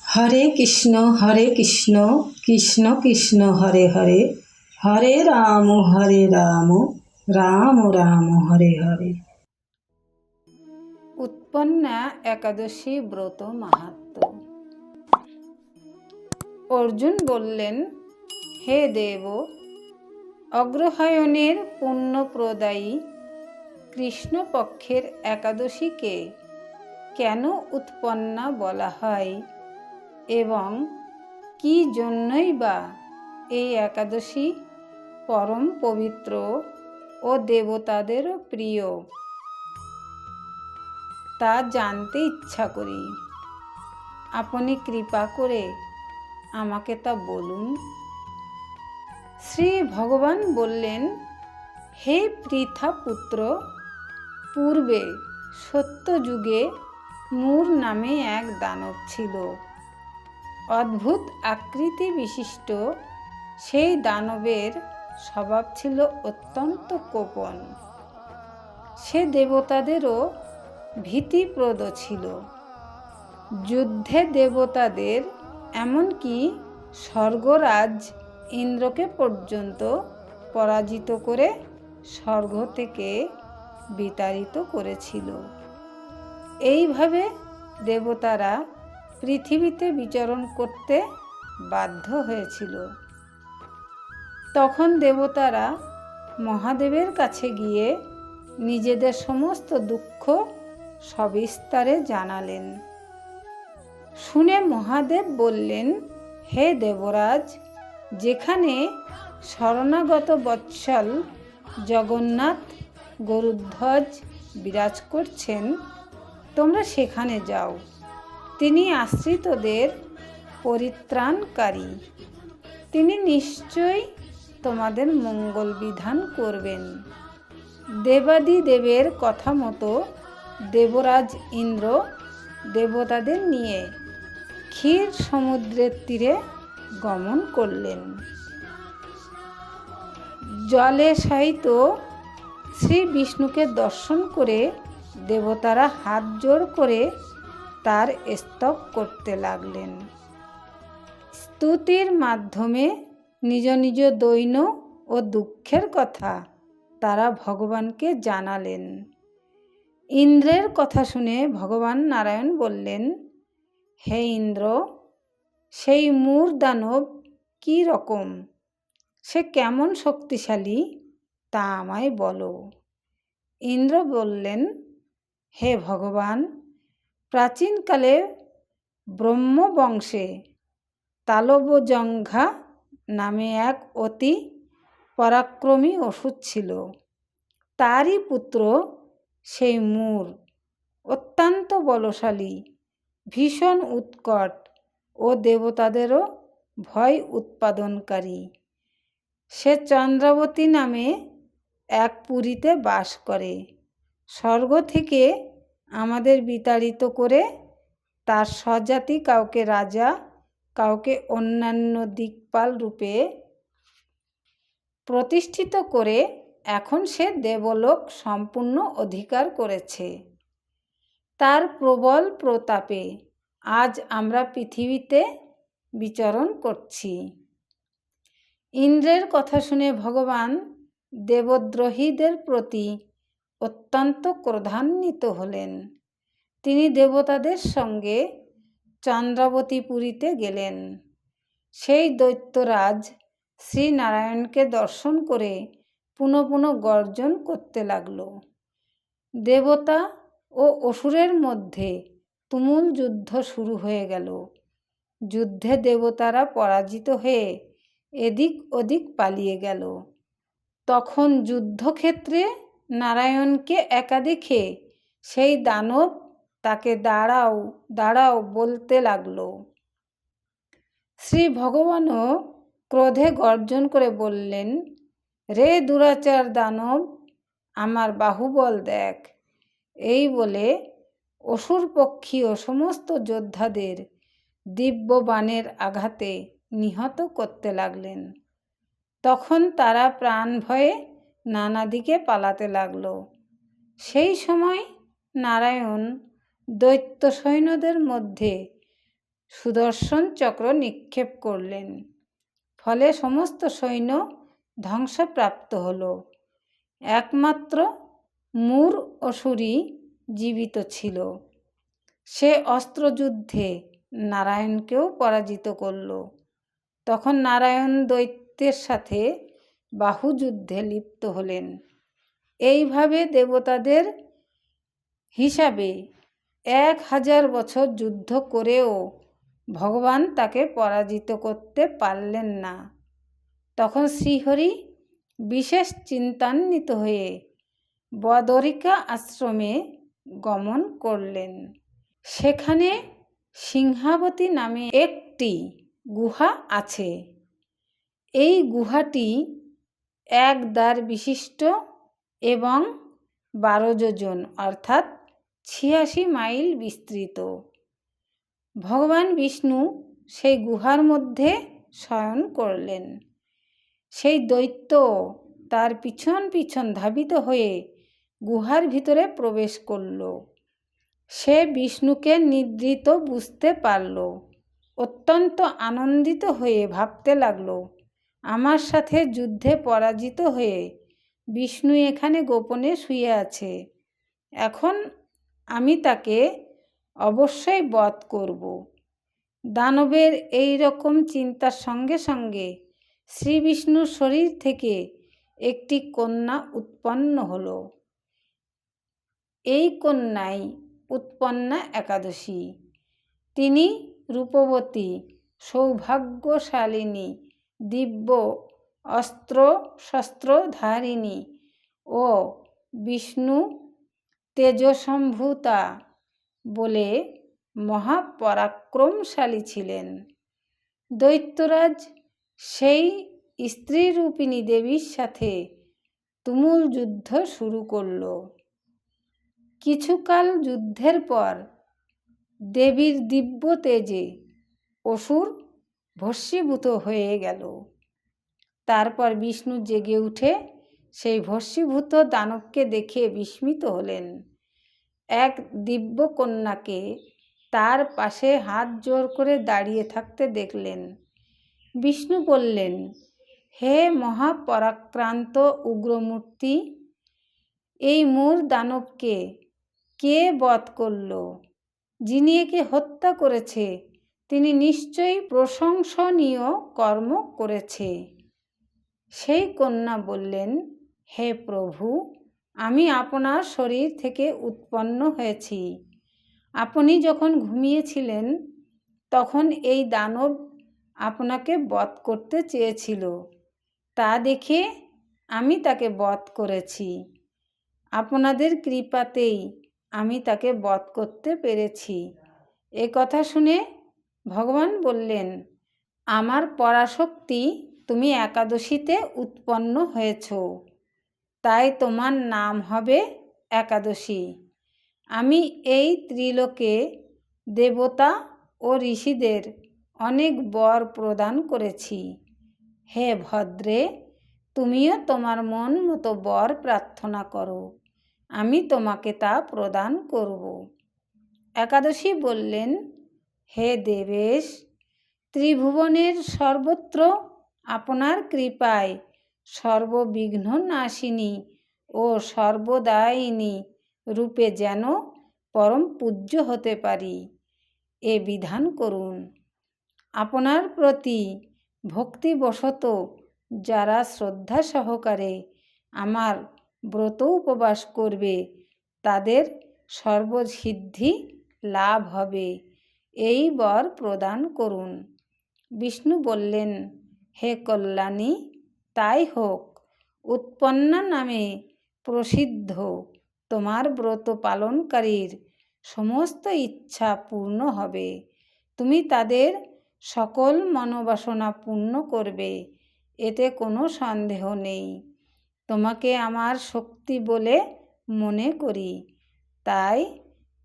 হরে কৃষ্ণ কৃষ্ণ কৃষ্ণ হরে হরে, হরে রাম রাম রাম হরে হরে। উৎপন্না একাদশী ব্রত মাহাত্ম্য। অর্জুন বললেন, হে দেব, অগ্রহায়ণের পুণ্যপ্রদায়ী কৃষ্ণপক্ষের একাদশীকে কেন উৎপন্না বলা হয় এবং কি জন্যই বা এই একাদশী পরম পবিত্র ও দেবতাদেরও প্রিয় তা জানতে ইচ্ছা করি। আপনি কৃপা করে আমাকে তা বলুন। শ্রী ভগবান বললেন, হে পৃথা পুত্র, পূর্বে সত্যযুগে মূর নামে এক দানব ছিল। অদ্ভুত আকৃতি বিশিষ্ট সেই দানবের স্বভাব ছিল অত্যন্ত কোপন। সে দেবতাদেরও ভীতিপ্রদ ছিল। যুদ্ধে দেবতাদের এমনকি স্বর্গরাজ ইন্দ্রকে পর্যন্ত পরাজিত করে স্বর্গ থেকে বিতাড়িত করেছিল। এইভাবে দেবতারা পৃথিবীতে বিচরণ করতে বাধ্য হয়েছিল। তখন দেবতারা মহাদেবের কাছে গিয়ে নিজেদের সমস্ত দুঃখ সবিস্তারে জানালেন। শুনে মহাদেব বললেন, হে দেবরাজ, যেখানে শরণাগত বৎসল জগন্নাথ গরুধ্বজ বিরাজ করছেন, তোমরা সেখানে যাও। তিনি আশ্রিতদের পরিত্রাণকারী। তিনি নিশ্চয়ই তোমাদের মঙ্গল বিধান করবেন। দেবাদিদেবের কথা মতো দেবরাজ ইন্দ্র দেবতাদের নিয়ে ক্ষীর সমুদ্রের তীরে গমন করলেন। জলে শায়িত শ্রী বিষ্ণুকে দর্শন করে দেবতারা হাত জোড় করে তার স্তব করতে লাগলেন। স্তুতির মাধ্যমে নিজ নিজ দৈন্য ও দুঃখের কথা তারা ভগবানকে জানালেন। ইন্দ্রের কথা শুনে ভগবান নারায়ণ বললেন, হে ইন্দ্র, সেই মূর দানব কী রকম, সে কেমন শক্তিশালী তা আমায় বলো। ইন্দ্র বললেন, হে ভগবান, প্রাচীনকালে ব্রহ্মবংশে তালবজঙ্ঘা নামে এক অতি পরাক্রমী অসুর ছিল। তারই পুত্র সেই মূর, অত্যন্ত বলশালী, ভীষণ উৎকট ও দেবতাদেরও ভয় উৎপাদনকারী। সে চন্দ্রাবতী নামে এক পুরীতে বাস করে। স্বর্গ থেকে আমাদের বিতাড়িত করে তার স্বজাতি কাউকে রাজা, কাউকে অন্যান্য দিকপাল রূপে প্রতিষ্ঠিত করে এখন সে দেবলোক সম্পূর্ণ অধিকার করেছে। তার প্রবল প্রতাপে আজ আমরা পৃথিবীতে বিচরণ করছি। ইন্দ্রের কথা শুনে ভগবান দেবদ্রোহীদের প্রতি অত্যন্ত ক্রোধান্বিত হলেন। তিনি দেবতাদের সঙ্গে চন্দ্রাবতীপুরীতে গেলেন। সেই দৈত্যরাজ শ্রীনারায়ণকে দর্শন করে পুনঃ পুনঃ গর্জন করতে লাগল। দেবতা ও অসুরের মধ্যে তুমুল যুদ্ধ শুরু হয়ে গেল। যুদ্ধে দেবতারা পরাজিত হয়ে এদিক ওদিক পালিয়ে গেল। তখন যুদ্ধক্ষেত্রে নারায়ণকে একা দেখে সেই দানব তাকে দাঁড়াও দাঁড়াও বলতে লাগল। শ্রী ভগবানও ক্রোধে গর্জন করে বললেন, রে দুরাচার দানব, আমার বাহুবল দেখ। এই বলে অসুরপক্ষী ও সমস্ত যোদ্ধাদের দিব্য বাণের আঘাতে নিহত করতে লাগলেন। তখন তারা প্রাণ ভয়ে নানা দিকে পালাতে লাগল। সেই সময় নারায়ণ দৈত্য সৈন্যদের মধ্যে সুদর্শন চক্র নিক্ষেপ করলেন। ফলে সমস্ত সৈন্য ধ্বংসপ্রাপ্ত হল। একমাত্র মূর অসুরই জীবিত ছিল। সে অস্ত্রযুদ্ধে নারায়ণকেও পরাজিত করল। তখন নারায়ণ দৈত্যের সাথে বাহুযুদ্ধে লিপ্ত হলেন। এইভাবে দেবতাদের হিসাবে 1000 বছর যুদ্ধ করেও ভগবান তাকে পরাজিত করতে পারলেন না। তখন শ্রীহরি বিশেষ চিন্তান্বিত হয়ে বদরিকা আশ্রমে গমন করলেন। সেখানে সিংহাবতী নামে একটি গুহা আছে। এই গুহাটি 1 দ্বার বিশিষ্ট এবং 12 যোজন অর্থাৎ 86 মাইল বিস্তৃত। ভগবান বিষ্ণু সেই গুহার মধ্যে শয়ন করলেন। সেই দৈত্য তার পিছন পিছন ধাবিত হয়ে গুহার ভিতরে প্রবেশ করল। সে বিষ্ণুকে নিদ্রিত বুঝতে পারল। অত্যন্ত আনন্দিত হয়ে ভাবতে লাগলো, আমার সাথে যুদ্ধে পরাজিত হয়ে বিষ্ণু এখানে গোপনে শুয়ে আছে। এখন আমি তাকে অবশ্যই বধ করব। দানবের এই রকম চিন্তার সঙ্গে সঙ্গে শ্রী বিষ্ণুর শরীর থেকে একটি কন্যা উৎপন্ন হলো। এই কন্যাই উৎপন্না একাদশী। তিনি রূপবতী, সৌভাগ্যশালিনী, দিব্য অস্ত্র শস্ত্রধারিণী ও বিষ্ণু তেজসম্ভূতা বলে মহাপরাক্রমশালী ছিলেন। দৈত্যরাজ সেই স্ত্রীরূপিণী দেবীর সাথে তুমুল যুদ্ধ শুরু করল। কিছুকাল যুদ্ধের পর দেবীর দিব্য তেজে অসুর ভস্মীভূত হয়ে গেল। তারপর বিষ্ণু জেগে উঠে সেই ভস্মীভূত দানবকে দেখে বিস্মিত হলেন। এক দিব্য কন্যাকে তার পাশে হাত জোড় করে দাঁড়িয়ে থাকতে দেখলেন। বিষ্ণু বললেন, হে মহাপরাক্রান্ত উগ্রমূর্তি, এই মূর দানবকে কে বধ করল? যিনি একে হত্যা করেছে তিনি নিশ্চয়ই প্রশংসনীয় কর্ম করেছে। সেই কন্যা বললেন, হে প্রভু, আমি আপনার শরীর থেকে উৎপন্ন হয়েছি। আপনি যখন ঘুমিয়েছিলেন তখন এই দানব আপনাকে বধ করতে চেয়েছিল। তা দেখে আমি তাকে বধ করেছি। আপনাদের কৃপাতেই আমি তাকে বধ করতে পেরেছি। এ কথা শুনে ভগবান বললেন, আমার পরাশক্তি, তুমি একাদশীতে উৎপন্ন হয়েছ, তাই তোমার নাম হবে একাদশী। আমি এই ত্রিলোকে দেবতা ও ঋষিদের অনেক বর প্রদান করেছি। হে ভদ্রে, তুমিও তোমার মন মতো বর প্রার্থনা করো, আমি তোমাকে তা প্রদান করব। একাদশী বললেন, হে দেবেশ, ত্রিভুবনের সর্বত্র আপনার কৃপায় সর্ববিঘ্ন নাশিনী ও সর্বদায়িনী রূপে যেন পরম পূজ্য হতে পারি, এ বিধান করুন। আপনার প্রতি ভক্তিবশত যারা শ্রদ্ধা সহকারে আমার ব্রত উপবাস করবে তাদের সর্বসিদ্ধি লাভ হবে, এই বর প্রদান করুন। বিষ্ণু বললেন, হে কল্যাণী, তাই হোক। উৎপন্না নামে প্রসিদ্ধ তোমার ব্রত পালনকারীর সমস্ত ইচ্ছা পূর্ণ হবে। তুমি তাদের সকল মনোবাসনা পূর্ণ করবে, এতে কোনো সন্দেহ নেই। তোমাকে আমার শক্তি বলে মনে করি, তাই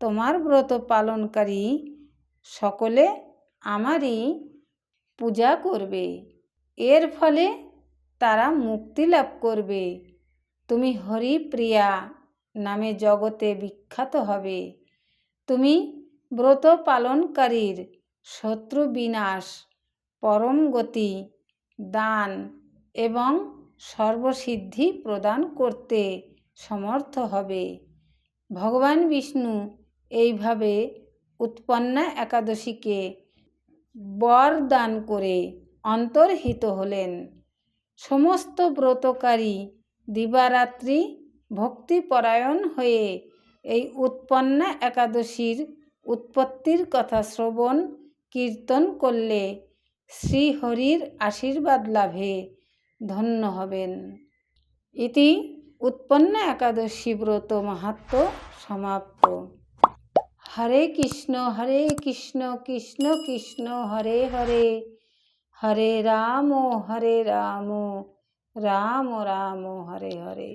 তোমার ব্রত পালনকারী সকলে আমারই পূজা করবে। এর ফলে তারা মুক্তি লাভ করবে। তুমি হরিপ্রিয়া নামে জগতে বিখ্যাত হবে। তুমি ব্রত পালনকারীর শত্রু বিনাশ, পরম গতি, দান এবং সর্বসিদ্ধি প্রদান করতে সমর্থ হবে। ভগবান বিষ্ণু এইভাবে উৎপন্না একাদশীকে বর দান করে অন্তর্হিত হলেন। সমস্ত ব্রতকারী দিবারাত্রি ভক্তিপরায়ণ হয়ে এই উৎপন্না একাদশীর উৎপত্তির কথা শ্রবণ কীর্তন করলে শ্রীহরির আশীর্বাদ লাভে ধন্য হবেন। ইতি উৎপন্না একাদশী ব্রত মাহাত্ম্য সমাপ্ত। হরে কৃষ্ণ কৃষ্ণ কৃষ্ণ হরে হরে, হরে রাম রাম রাম হরে হরে।